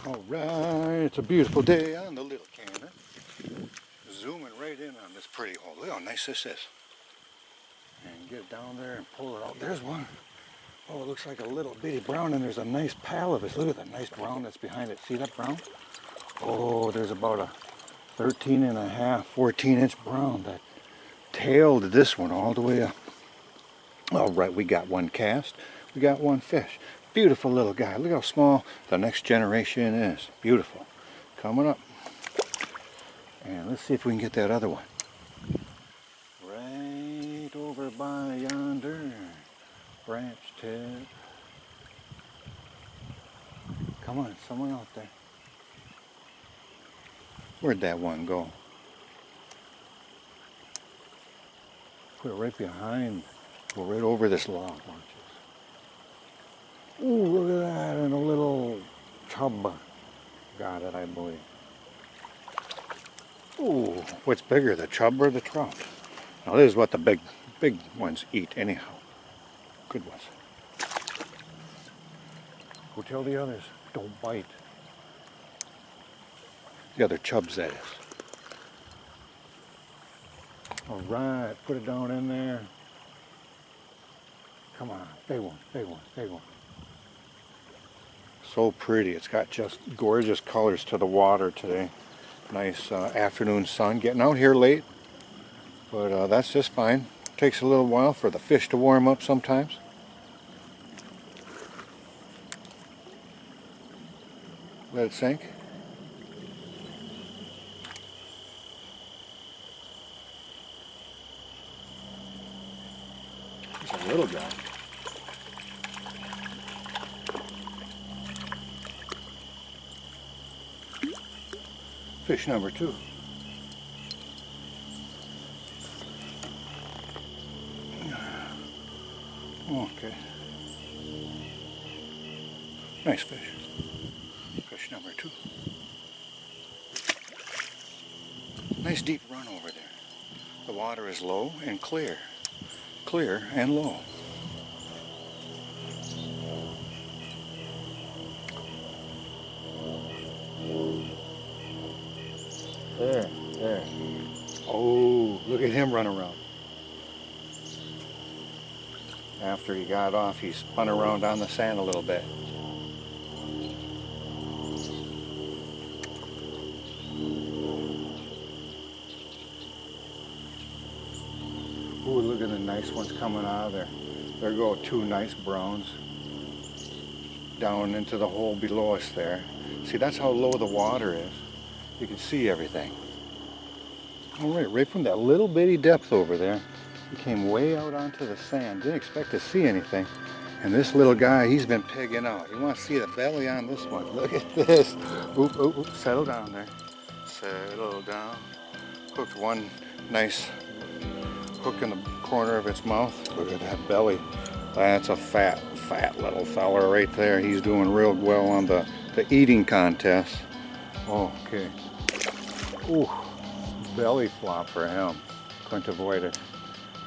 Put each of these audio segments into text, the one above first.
All right, it's a beautiful day on the little camera. Zooming right in on this pretty hole. Look how nice this is. And get down there and pull it out. There's one. Oh, it looks like a little bitty brown, and there's a nice pal of it. Look at that nice brown that's behind it. See that brown? Oh, there's about a 13 and a half, 14-inch brown that tailed this one all the way up. All right, we got one cast. We got one fish. Beautiful little guy. Look how small the next generation is. Beautiful. Coming up. And let's see if we can get that other one. Right over by yonder branch tip. Come on, someone out there. Where'd that one go? Put it right behind. Go right over this log, watch this. Ooh, look at that, and a little chub. Got it, I believe. Ooh, what's bigger, the chub or the trout? Now this is what the big ones eat anyhow. Good ones. Go tell the others, don't bite. The other chubs, that is. All right, put it down in there. Come on, big one, big one, big one. So pretty. It's got just gorgeous colors to the water today. Nice afternoon sun. Getting out here late, but that's just fine. Takes a little while for the fish to warm up sometimes. Let it sink. It's a little guy. Fish number 2. Okay. Nice fish. Fish number 2. Nice deep run over there. The water is low and clear. Clear and low. There. Oh, look at him run around. After he got off, he spun around on the sand a little bit. Ooh, look at the nice ones coming out of there. There go 2 nice browns down into the hole below us there. See, that's how low the water is. You can see everything. All right from that little bitty depth over there, he came way out onto the sand. Didn't expect to see anything. And this little guy, he's been pigging out. You want to see the belly on this one. Look at this. Oop, oop, oop. Settle down there. Settle down. Hooked one nice hook in the corner of its mouth. Look at that belly. That's a fat little fella right there. He's doing real well on the eating contest. Okay. Ooh, belly flop for him. Couldn't avoid it.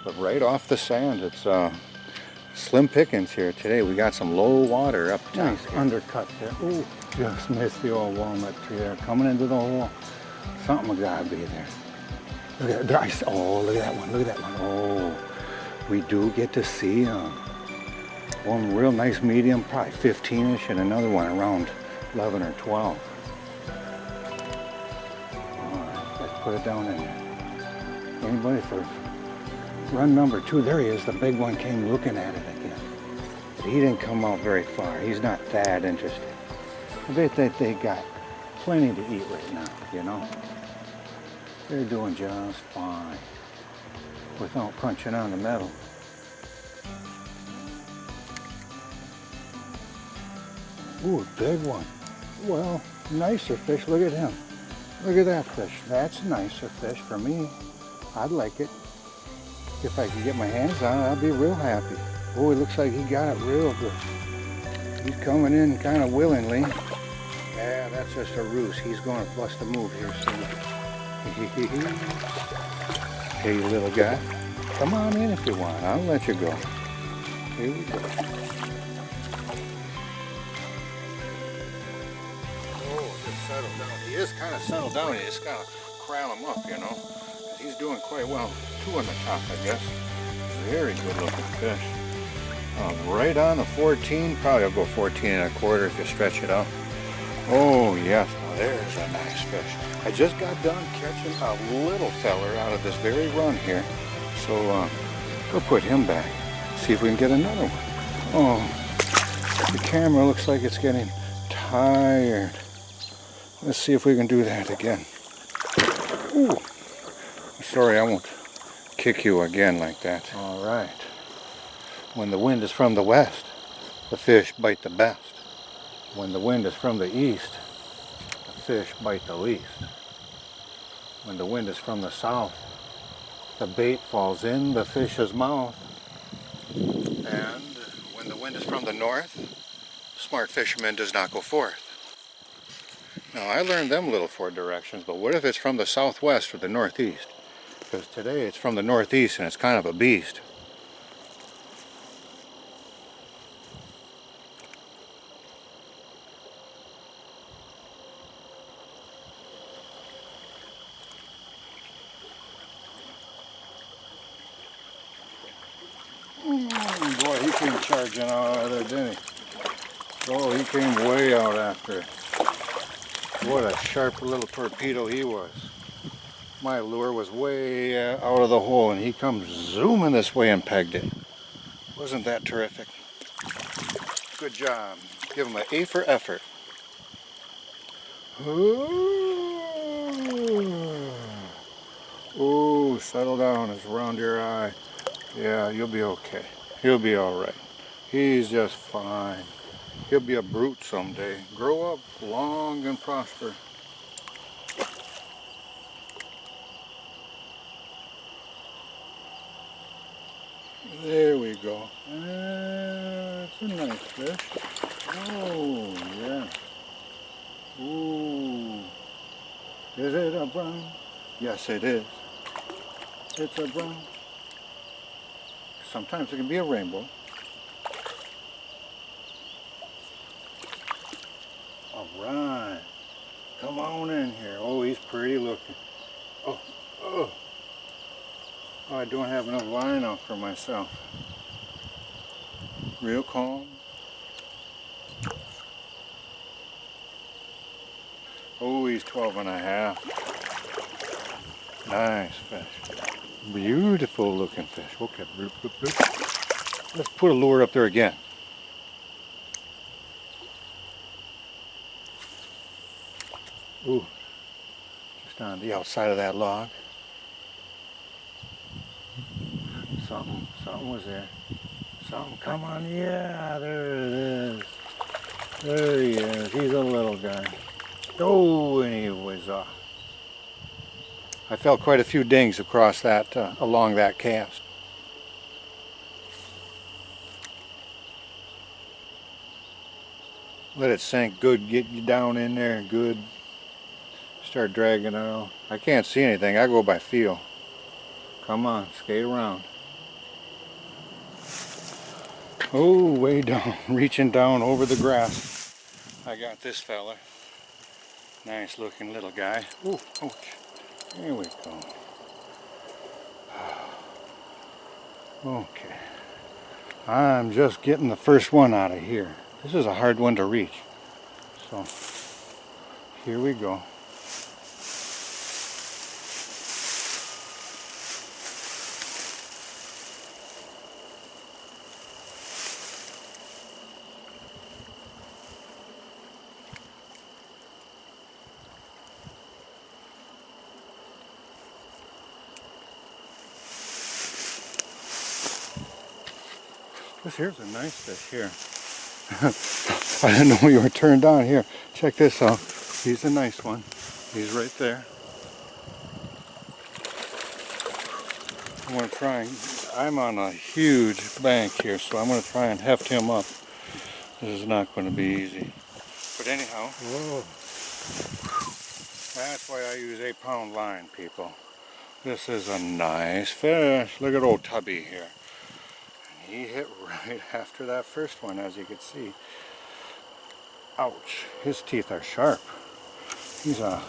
But right off the sand, it's slim pickings here today. We got some low water up top. Nice undercut there. Ooh, just missed the old walnut tree there. Coming into the hole. Something gotta be there. Look at that. Oh, look at that one. Look at that one. Oh, we do get to see one real nice medium, probably 15-ish, and another one around 11 or 12. Put it down in there. Anybody for run number 2? There he is. The big one came looking at it again. But he didn't come out very far. He's not that interested. I bet that they got plenty to eat right now, you know. They're doing just fine without punching on the metal. Ooh, big one. Well, nicer fish. Look at him. Look at that fish. That's a nicer fish for me. I'd like it. If I could get my hands on it, I'd be real happy. Oh, it looks like he got it real good. He's coming in kind of willingly. Yeah, that's just a ruse. He's going to bust a move here soon. Hey, little guy. Come on in if you want. I'll let you go. Here we go. settle down. He is kind of settled down. You just gotta corral him up, you know. He's doing quite well. 2 on the top, I guess. Very good looking fish. Right on the 14. Probably I'll go 14 and a quarter if you stretch it out. Oh yes, well, there's a nice fish. I just got done catching a little feller out of this very run here. So we'll put him back. See if we can get another one. Oh, the camera looks like it's getting tired. Let's see if we can do that again. Ooh. Sorry, I won't kick you again like that. All right. When the wind is from the west, the fish bite the best. When the wind is from the east, the fish bite the least. When the wind is from the south, the bait falls in the fish's mouth. And when the wind is from the north, smart fisherman does not go forth. Now I learned them little 4 directions, but what if it's from the southwest or the northeast? Because today it's from the northeast and it's kind of a beast. Boy, he came charging out of there, didn't he? Oh, he came way out after it. What a sharp little torpedo he was. My lure was way out of the hole and he comes zooming this way and pegged it. Wasn't that terrific? Good job. Give him an A for effort. Ooh, settle down. It's around your eye. Yeah, you'll be okay. He'll be all right. He's just fine. He'll be a brute someday. Grow up long and prosper. There we go. That's a nice fish. Oh, yeah. Ooh. Is it a brown? Yes, it is. It's a brown. Sometimes it can be a rainbow. All right. Come on in here. Oh, he's pretty looking. Oh, oh. Oh, I don't have enough line out for myself. Real calm. Oh, he's 12 and a half. Nice fish. Beautiful looking fish. Okay, bloop, bloop, bloop. Let's put a lure up there again. Ooh, just on the outside of that log. Something was there. Something, come on, yeah, there it is. There he is, he's a little guy. Oh, and he was off. I felt quite a few dings across that, along that cast. Let it sink good, get you down in there, good. Start dragging it out. I can't see anything, I go by feel. Come on, skate around. Oh, way down, reaching down over the grass. I got this fella. Nice looking little guy. Ooh, ouch. There we go. Okay. I'm just getting the first one out of here. This is a hard one to reach. So, here we go. Here's a nice fish here. I didn't know you were turned on here. Check this out. He's a nice one. He's right there. I'm going to try and, I'm on a huge bank here, so I'm going to try and heft him up. This is not going to be easy. But anyhow, whoa. That's why I use 8-pound line, people. This is a nice fish. Look at old Tubby here. He hit right after that first one, as you can see. Ouch, his teeth are sharp. He's a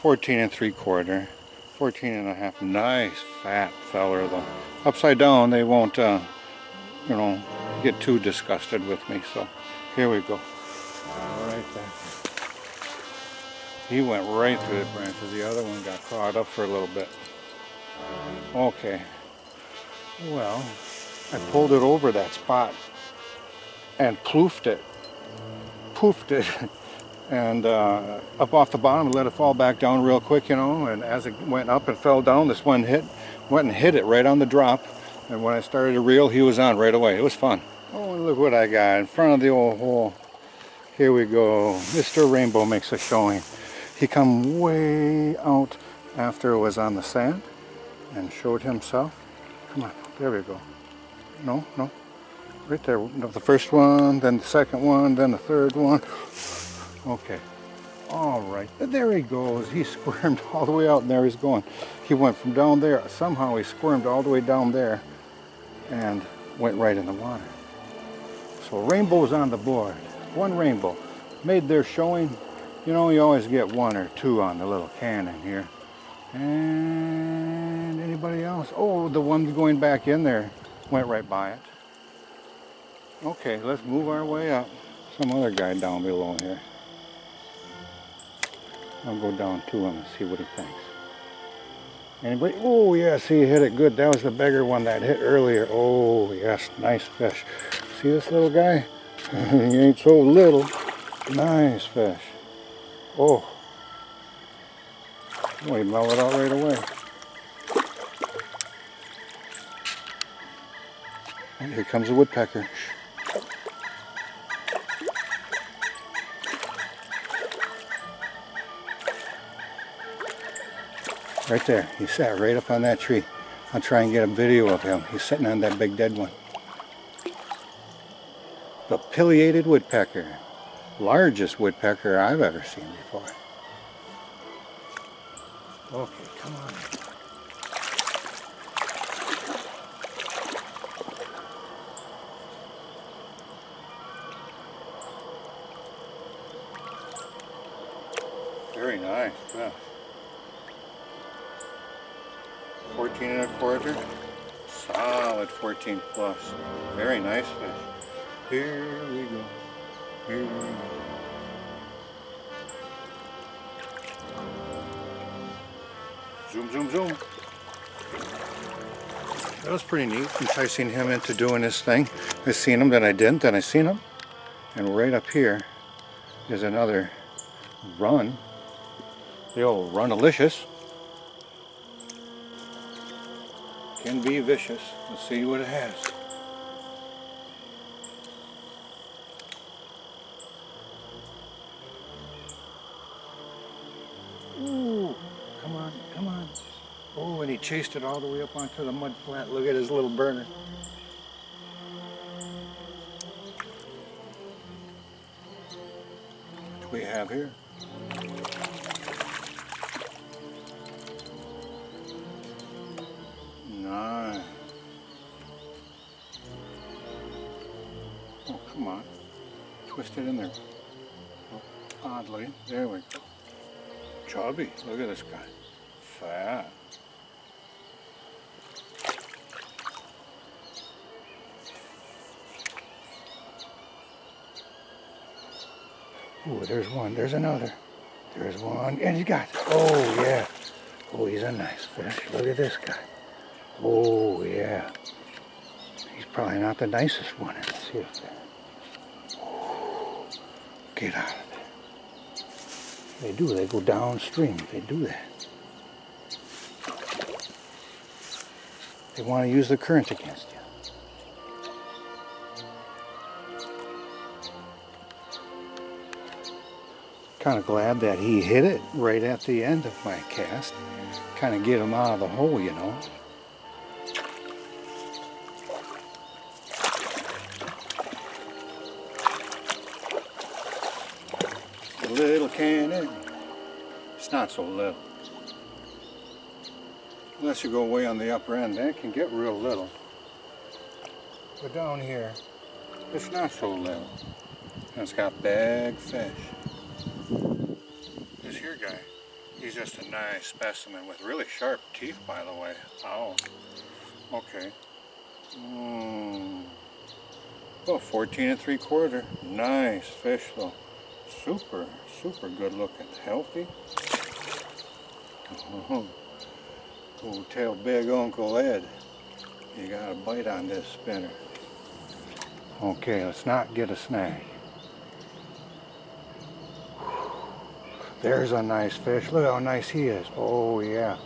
14 3/4, 14 1/2. Nice fat feller though. Upside down, they won't, you know, get too disgusted with me. So here we go. Right there. He went right through the branches. The other one got caught up for a little bit. Okay. Well, I pulled it over that spot and poofed it, and up off the bottom, let it fall back down real quick, you know, and as it went up and fell down, this one went and hit it right on the drop, and when I started to reel, he was on right away. It was fun. Oh, and look what I got in front of the old hole. Here we go. Mr. Rainbow makes a showing. He come way out after it was on the sand and showed himself. Come on, there we go. No, right there. The first one, then the second one, then the third one. Okay, all right. There he goes. He squirmed all the way out, and there he's going. He went from down there. Somehow he squirmed all the way down there and went right in the water. So rainbow's on the board. One rainbow. Made their showing. You know, you always get one or two on the little cannon here. And anybody else? Oh, the one going back in there went right by it. Okay, let's move our way up. Some other guy down below here. I'll go down to him and see what he thinks. Anybody? Oh, yes, he hit it good. That was the bigger one that hit earlier. Oh, yes, nice fish. See this little guy? He ain't so little. Nice fish. Oh. Oh, he mellowed out right away. And here comes a woodpecker. Right there. He sat right up on that tree. I'll try and get a video of him. He's sitting on that big dead one. The pileated woodpecker. Largest woodpecker I've ever seen before. Okay, come on. Very nice fish. 14 1/4. Solid 14 plus. Very nice fish. Here we go. Here we go. Zoom, zoom, zoom. That was pretty neat, enticing him into doing his thing. I seen him, then I didn't, then I seen him. And right up here is another run. The old run-alicious. Can be vicious. Let's see what it has. Ooh, come on, come on. Oh, and he chased it all the way up onto the mud flat. Look at his little burner. What do we have here? Nice. Oh, come on. Twist it in there. Oh, oddly. There we go. Chubby. Look at this guy. Fat. Ooh, there's one. There's another. There's one. And he got it. Oh, yeah. Oh, he's a nice fish. Look at this guy. Oh, yeah. He's probably not the nicest one. Let's see if there. Oh, get out of there. They do. They go downstream. They do that. They want to use the current against you. Kind of glad that he hit it right at the end of my cast. Kind of get him out of the hole, you know. Little cannon. It's not so little. Unless you go way on the upper end, that can get real little. But down here, it's not so little. It's got big fish. This here guy, he's just a nice specimen with really sharp teeth, by the way. Ow. Okay. Well, 14 3/4. Nice fish though. Super, super good looking. Healthy. Oh, tail big Uncle Ed. You got a bite on this spinner. Okay, let's not get a snag. There's a nice fish. Look how nice he is. Oh yeah.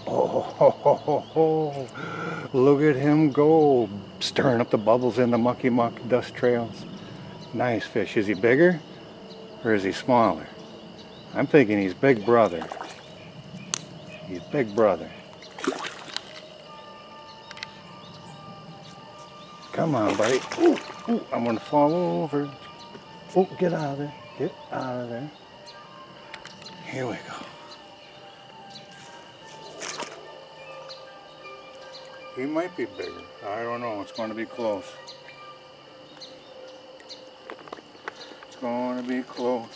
Oh, ho, ho, ho, ho. Look at him go, stirring up the bubbles in the mucky muck dust trails. Nice fish. Is he bigger or is he smaller? I'm thinking he's big brother. He's big brother. Come on, buddy. Ooh, ooh, I'm gonna fall over. Oh, get out of there. Get out of there. Here we go. He might be bigger. I don't know. It's going to be close. It's going to be close.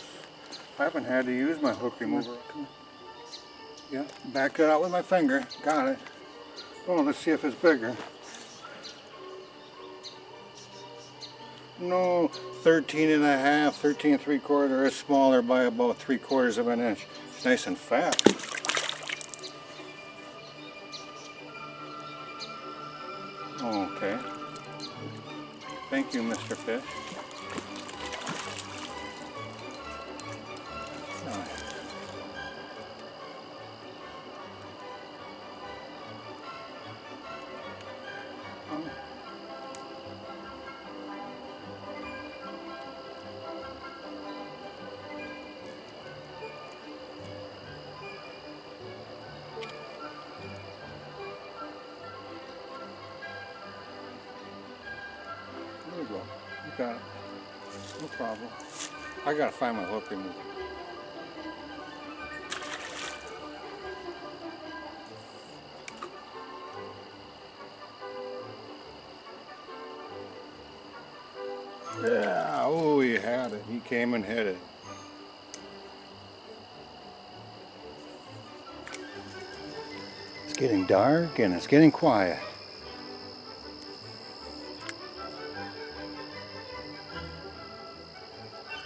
I haven't had to use my hook remover. Yeah, back it out with my finger. Got it. Oh, let's see if it's bigger. No, 13 and a half, 13 3/4 is smaller by about 3/4 of an inch. It's nice and fat. Okay. Thank you, Mr. Fish. There we go. You got it. No problem. I gotta find my hook remover. Yeah, oh, he had it. He came and hit it. It's getting dark and it's getting quiet.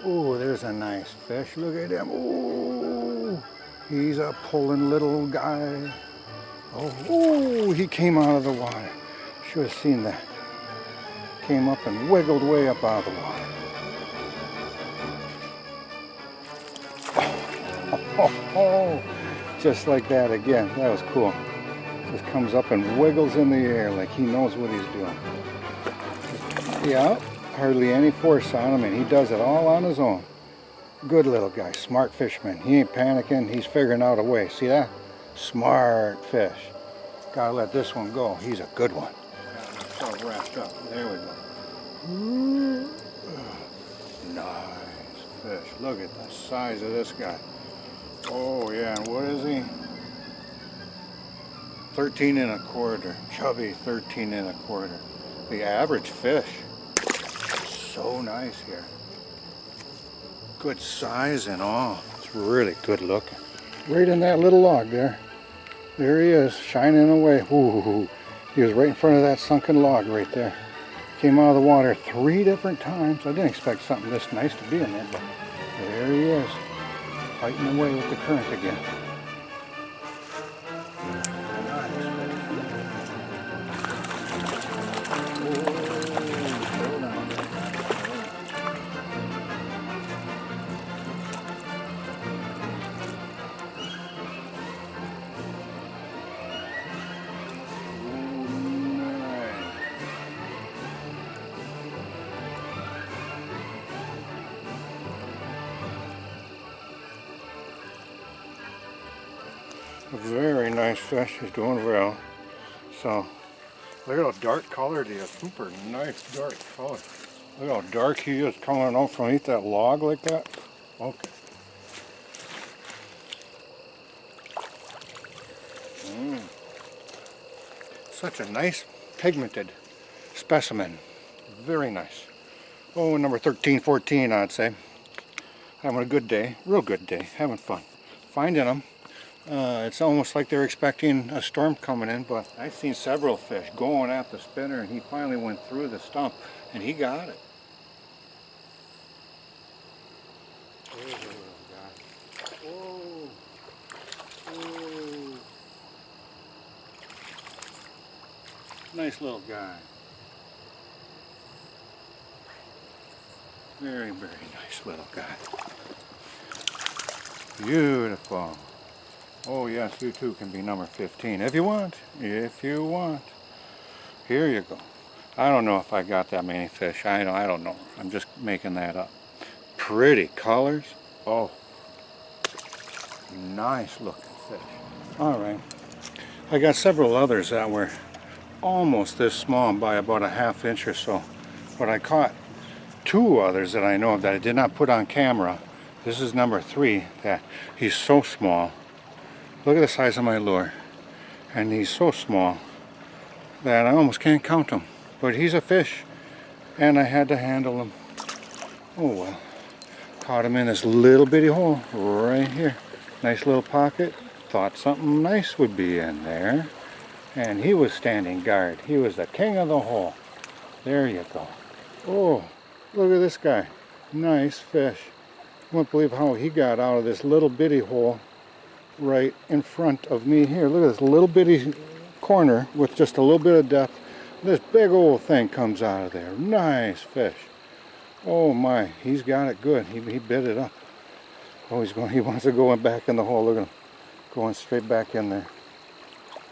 Oh, there's a nice fish. Look at him. Oh, he's a pulling little guy. Oh, he came out of the water. Should have seen that. Came up and wiggled way up out of the water. Oh, just like that again. That was cool. Just comes up and wiggles in the air like he knows what he's doing. Yeah. Hardly any force on him, and he does it all on his own. Good little guy, smart fisherman. He ain't panicking, he's figuring out a way. See that? Smart fish. Gotta let this one go. He's a good one. Got it all wrapped up. There we go. Nice fish. Look at the size of this guy. Oh yeah, and what is he? 13 1/4. Chubby 13 1/4. The average fish. So nice here. Good size and all. It's really good looking. Right in that little log there. There he is, shining away. Ooh, he was right in front of that sunken log right there. Came out of the water 3 different times. I didn't expect something this nice to be in there, but there he is, fighting away with the current again. A very nice fish. He's doing well. So, look at how dark colored he is. Super nice dark color. Look how dark he is coming out from underneath that log like that. Okay. Such a nice pigmented specimen. Very nice. Oh, number 13, 14, I'd say. Having a good day, real good day, having fun. Finding them. It's almost like they're expecting a storm coming in, but I've seen several fish going at the spinner, and he finally went through the stump, and he got it. There's a little guy. Oh. Oh. Nice little guy. Very, very nice little guy. Beautiful. Oh yes, you too can be number 15 if you want. If you want. Here you go. I don't know if I got that many fish. I don't know. I'm just making that up. Pretty colors. Oh, nice looking fish. All right. I got several others that were almost this small by about a ½ inch or so. But I caught 2 others that I know of that I did not put on camera. This is number 3. That he's so small. Look at the size of my lure. And he's so small that I almost can't count him. But he's a fish, and I had to handle him. Oh well. Caught him in this little bitty hole right here. Nice little pocket. Thought something nice would be in there. And he was standing guard. He was the king of the hole. There you go. Oh, look at this guy. Nice fish. Won't believe how he got out of this little bitty hole right in front of me here. Look at this little bitty corner with just a little bit of depth. This big old thing comes out of there. Nice fish. Oh my, he's got it good. He bit it up. Oh, he wants to go back in the hole. Look at him going straight back in there.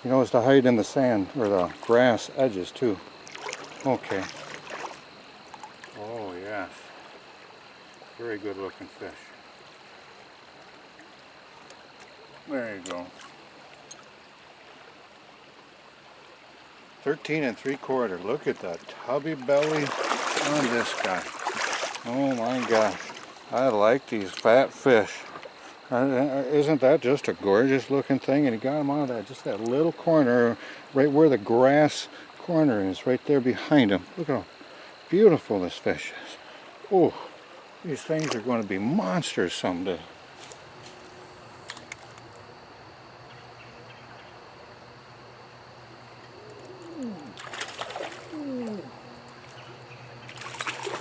He knows to hide in the sand or the grass edges too. Okay. Oh yes. Very good looking fish. There you go. 13 3/4. Look at the tubby belly on this guy. Oh my gosh. I like these fat fish. Isn't that just a gorgeous looking thing? And he got him out of that, just that little corner, right where the grass corner is, right there behind him. Look at how beautiful this fish is. Oh, these things are going to be monsters someday.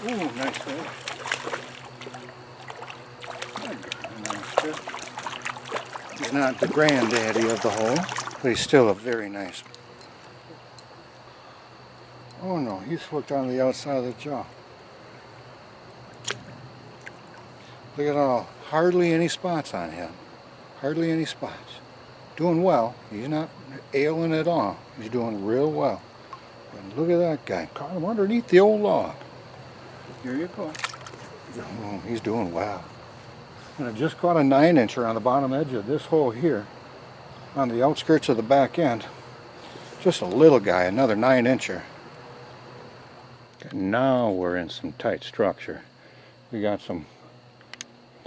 Ooh, nice fish. He's not the granddaddy of the hole, but he's still a very nice. Oh no, he's hooked on the outside of the jaw. Look at all, hardly any spots on him. Hardly any spots. Doing well. He's not ailing at all. He's doing real well. And look at that guy. Caught him underneath the old log. Here you go. Oh, he's doing well. And I just caught a 9-incher on the bottom edge of this hole here, on the outskirts of the back end. Just a little guy, another 9-incher. Now we're in some tight structure. We got some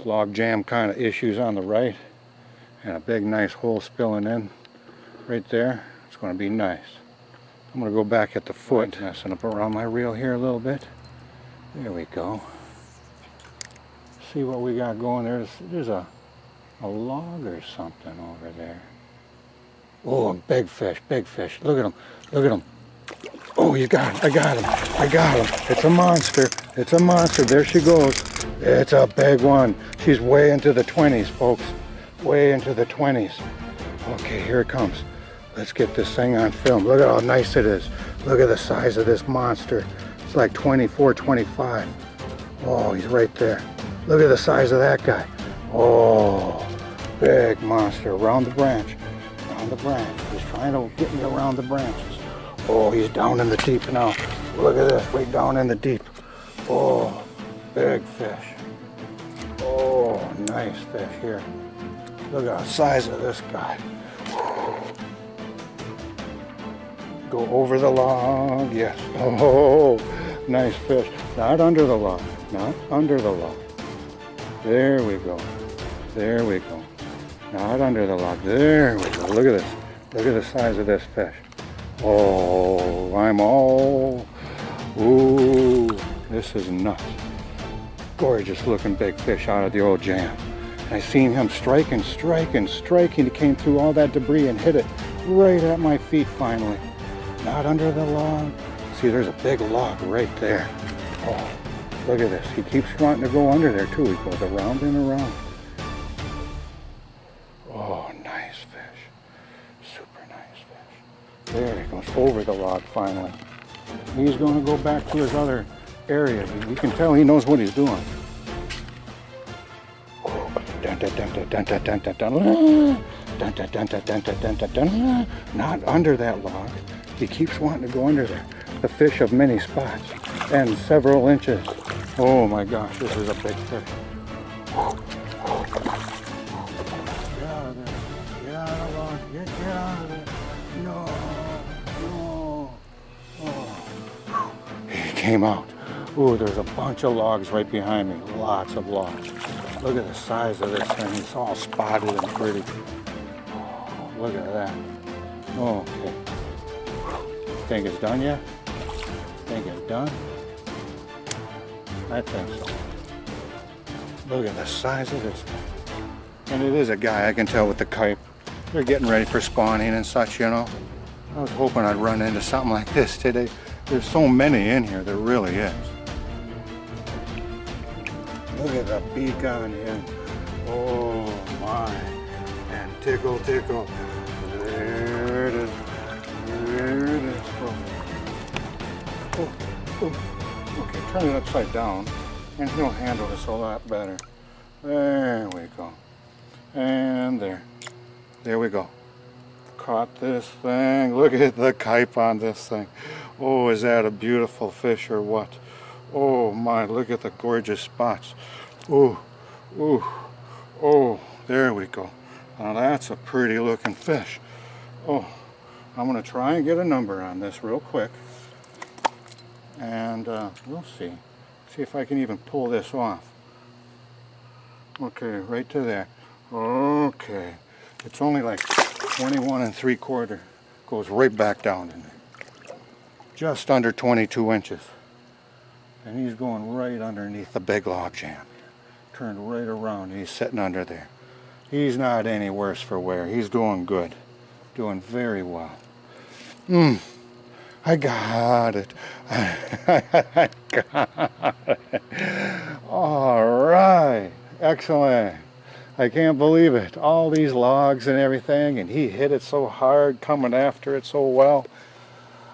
log jam kind of issues on the right, and a big nice hole spilling in right there. It's going to be nice. I'm going to go back at the foot, messing up around my reel here a little bit. There we go. See what we got going there. There's a log or something over there. Oh, a big fish, big fish. Look at him, look at him. Oh, you got him, I got him, I got him. It's a monster, it's a monster. There she goes. It's a big one. She's way into the 20s, folks. Way into the 20s. Okay, here it comes. Let's get this thing on film. Look at how nice it is. Look at the size of this monster. It's like 24, 25. Oh, he's right there. Look at the size of that guy. Oh, big monster. Around the branch. Around the branch. He's trying to get me around the branches. Oh, he's down in the deep now. Look at this, way down in the deep. Oh, big fish. Oh, nice fish here. Look at the size of this guy. Go over the log, yes. Oh, nice fish. Not under the log, not under the log. There we go. There we go. Not under the log. There we go. Look at this. Look at the size of this fish. Oh, I'm all. Ooh, This is nuts. Gorgeous looking big fish out of the old jam. And I seen him striking. He came through all that debris and hit it right at my feet finally. Not under the log. See, there's a big log right there. Oh, look at this. He keeps wanting to go under there too. He goes around and around. Oh, nice fish. Super nice fish. There he goes over the log finally. He's going to go back to his other area. You can tell he knows what he's doing. Not under that log. He keeps wanting to go under there. The fish of many spots and several inches. Oh my gosh, this is a big fish. Get out of there. Get out of the log. Get out of there. No. Oh. He came out. Ooh, there's a bunch of logs right behind me. Lots of logs. Look at the size of this thing. It's all spotted and pretty. Oh, look at that. Okay. Think it's done yet? Think it's done? I think so. Look at the size of this thing. And it is a guy, I can tell with the kite. They're getting ready for spawning and such, you know. I was hoping I'd run into something like this today. There's so many in here, there really is. Look at the beak on him. Oh my. And tickle. There it is. There it is. Oh. Okay, turn it upside down and he'll handle this a lot better. There we go. And there. There we go. Caught this thing. Look at the kype on this thing. Oh, is that a beautiful fish or what? Oh my, look at the gorgeous spots. Oh, there we go. Now that's a pretty looking fish. Oh, I'm gonna try and get a number on this real quick. And we'll see. See if I can even pull this off. Okay, right to there. Okay. It's only like 21 3/4. Goes right back down in there. Just under 22 inches. And he's going right underneath the big log jam. Turned right around. He's sitting under there. He's not any worse for wear. He's doing good. Doing very well. I got it. I got it. All right. Excellent. I can't believe it. All these logs and everything, and he hit it so hard, coming after it so well.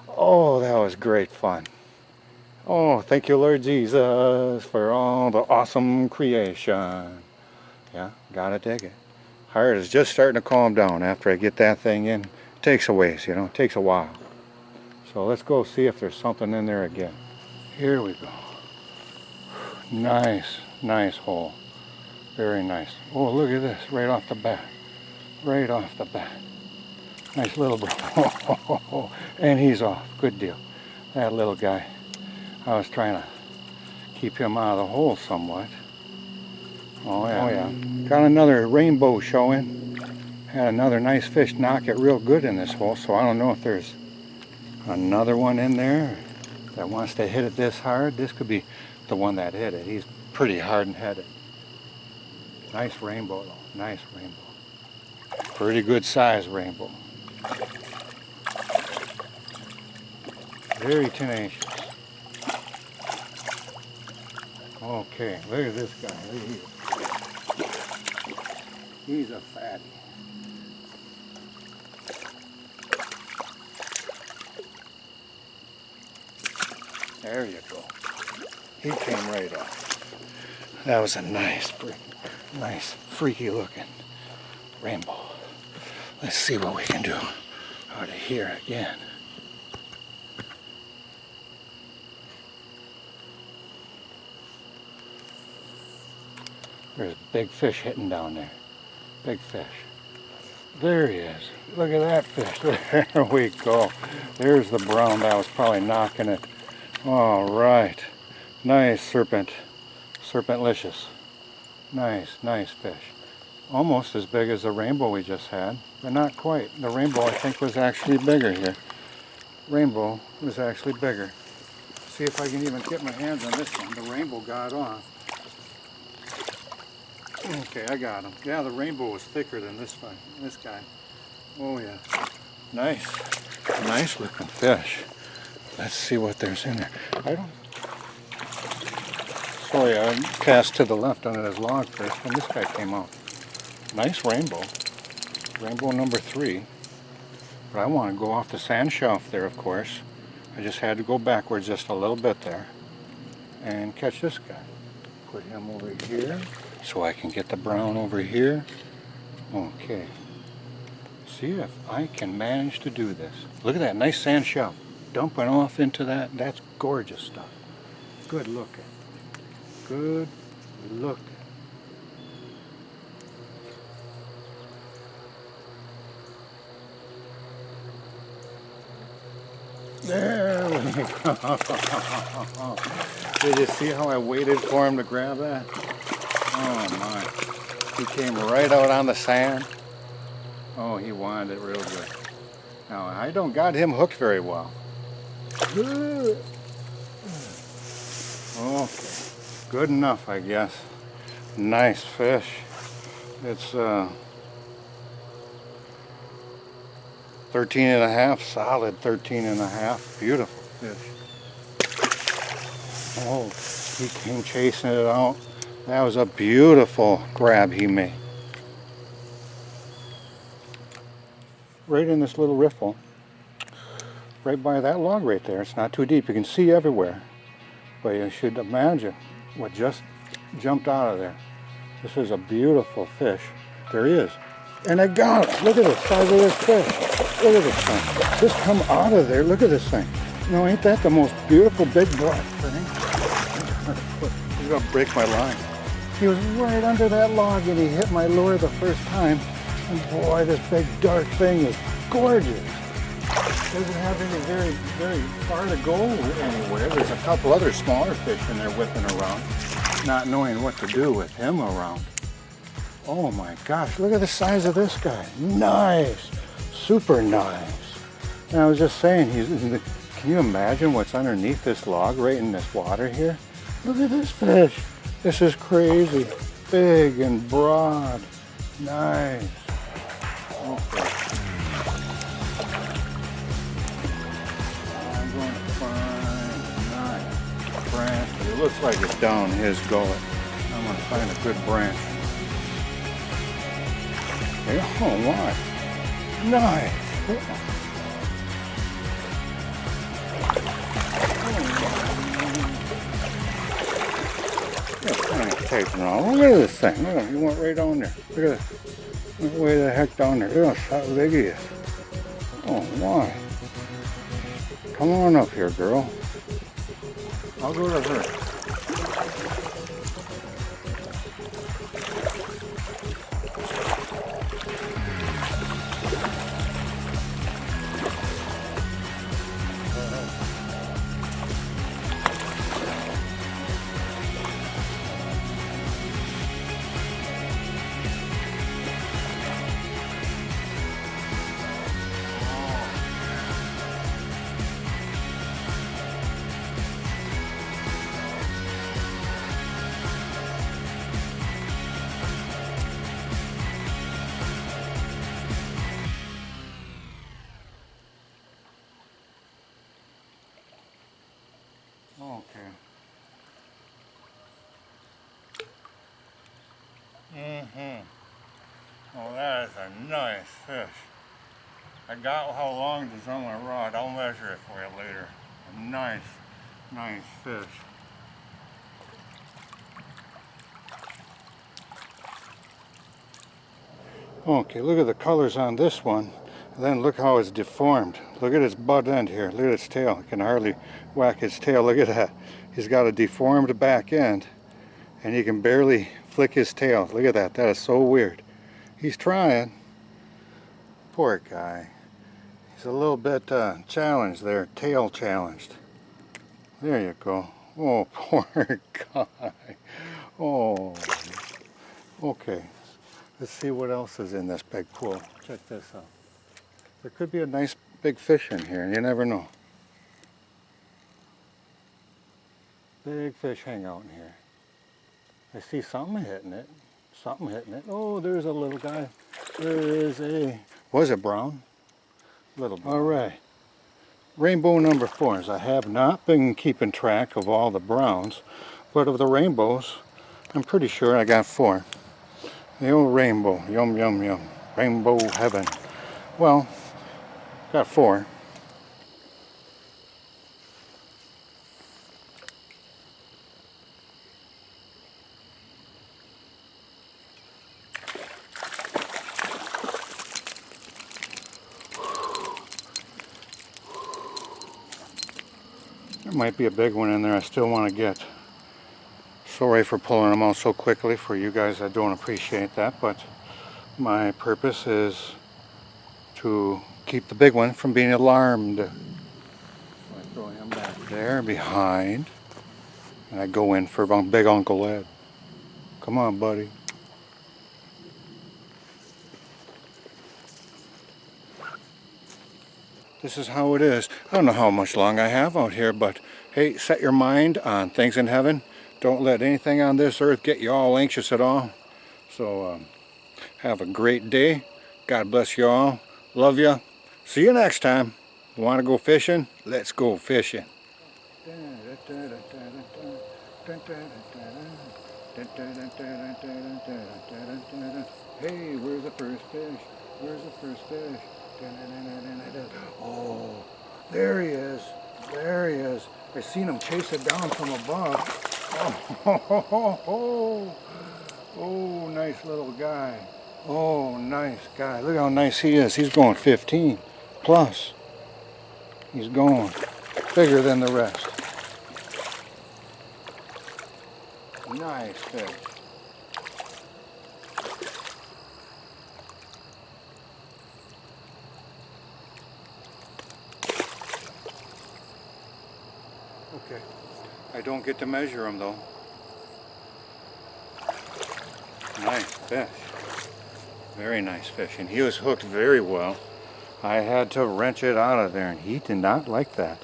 Oh, that was great fun. Oh, thank you, Lord Jesus, for all the awesome creation. Yeah, gotta dig it. Heart is just starting to calm down after I get that thing in. It takes a ways, you know, it takes a while. So let's go see if there's something in there again. Here we go. Nice hole. Very nice. Oh, look at this, right off the bat. Right off the bat. Nice little bro. And he's off. Good deal. That little guy. I was trying to keep him out of the hole somewhat. Oh yeah. Got another rainbow showing. Had another nice fish knock it real good in this hole, so I don't know if there's another one in there that wants to hit it this hard. This could be the one that hit it. He's pretty hard and headed. Nice rainbow though. Nice rainbow. Pretty good size rainbow. Very tenacious. Okay, look at this guy. He's a fatty. There you go. He came right off. That was a nice freaky looking rainbow. Let's see what we can do out of here again. There's a big fish hitting down there. Big fish. There he is. Look at that fish. There we go. There's the brown that was probably knocking it. All right. Nice serpentlicious. Nice fish. Almost as big as the rainbow we just had, but not quite. The rainbow I think was actually bigger here. Rainbow was actually bigger. see if I can even get my hands on this one. The rainbow got off. Okay, I got him. Yeah, the rainbow was thicker than this one. This guy. Oh yeah. Nice. Nice looking fish. Let's see what there's in there. Sorry, I cast to the left on this log first, and this guy came out. Nice rainbow. Rainbow number 3. But I want to go off the sand shelf there, of course. I just had to go backwards just a little bit there and catch this guy. Put him over here so I can get the brown over here. Okay. See if I can manage to do this. Look at that nice sand shelf. Dumping off into that. That's gorgeous stuff. Good looking. Good looking. There we go. Did you see how I waited for him to grab that? Oh my. He came right out on the sand. Oh, he wanted it real good. Now, I don't got him hooked very well. Okay. Good enough, I guess. Nice fish. It's 13 and a half, solid 13 and a half. Beautiful fish. Oh, he came chasing it out. That was a beautiful grab he made. Right in this little riffle. Right by that log right there. It's not too deep. You can see everywhere. But you should imagine what just jumped out of there. This is a beautiful fish. There he is. And I got it. Look at the size of this fish. Look at this thing. Just come out of there. Look at this thing. No, ain't that the most beautiful big black thing? He's going to break my line. He was right under that log and he hit my lure the first time. And boy, this big dark thing is gorgeous. Doesn't have any very far to go anywhere. There's a couple other smaller fish in there whipping around, not knowing what to do with him around. Oh my gosh, look at the size of this guy. Nice, super nice. And I was just saying, can you imagine what's underneath this log right in this water here? Look at this fish. This is crazy. Big and broad. Nice. Okay. I'm going to find a nice branch, but it looks like it's down his gullet. I'm going to find a good branch. Oh my. Nice. Look at this thing. Look at it. He went right down there. Look at it. Went way the heck down there. Look how big he is. Oh my. Come on up here, girl. I'll go to her. Okay. Oh, that is a nice fish. I got how long it is on my rod. I'll measure it for you later. A nice, nice fish. Okay, look at the colors on this one. And then look how it's deformed. Look at its butt end here. Look at its tail. I can hardly whack its tail. Look at that. He's got a deformed back end and he can barely flick his tail. Look at that. That is so weird. He's trying. Poor guy. He's a little bit challenged there. Tail challenged. There you go. Oh, poor guy. Oh. Okay. Let's see what else is in this big pool. Check this out. There could be a nice big fish in here, and you never know. Big fish hang out in here. I see something hitting it. Something hitting it. Oh, there's a little guy. There is a... Was it brown? Little brown. All right. Rainbow number 4. I have not been keeping track of all the browns, but of the rainbows, I'm pretty sure I got 4. The old rainbow. Yum, yum, yum. Rainbow heaven. Well, got 4. There might be a big one in there I still want to get. Sorry for pulling them out so quickly for you guys that don't appreciate that, but my purpose is to keep the big one from being alarmed. So I throw him back there behind, and I go in for big Uncle Ed. Come on, buddy. This is how it is. I don't know how much long I have out here, but hey, set your mind on things in heaven. Don't let anything on this earth get you all anxious at all. So have a great day. God bless you all. Love you. See you next time. Want to go fishing? Let's go fishing. Hey, where's the first fish? Where's the first fish? Oh, there he is. There he is. I seen him chase it down from above. Oh, nice little guy. Oh, nice guy. Look how nice he is. He's going 15 plus. He's going bigger than the rest. Nice fish. Okay. I don't get to measure him though. Nice fish. Very nice fish. And he was hooked very well. I had to wrench it out of there and he did not like that.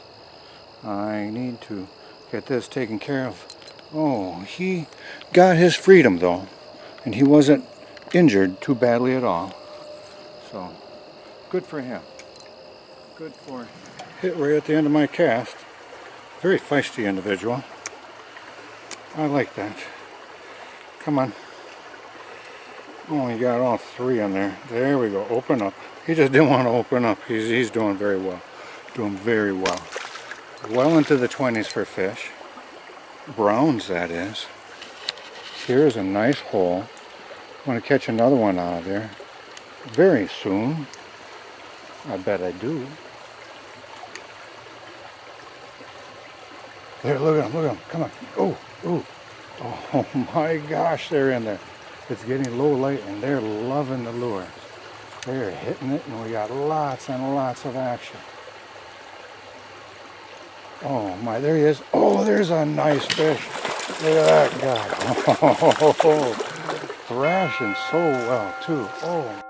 I need to get this taken care of. Oh, he got his freedom though. And he wasn't injured too badly at all. So, good for him. Good for him. Hit right at the end of my cast. Very feisty individual. I like that. Come on. Oh, you got all 3 in there. There we go. Open up. He just didn't want to open up. He's doing very well. Doing very well. Well into the 20s for fish. Browns, that is. Here's a nice hole. I'm going to catch another one out of there very soon. I bet I do. There, look at them, come on. Oh my gosh, they're in there. It's getting low light and they're loving the lure. They're hitting it and we got lots and lots of action. Oh my, there he is. Oh, there's a nice fish. Look at that guy. Oh, thrashing so well too. Oh.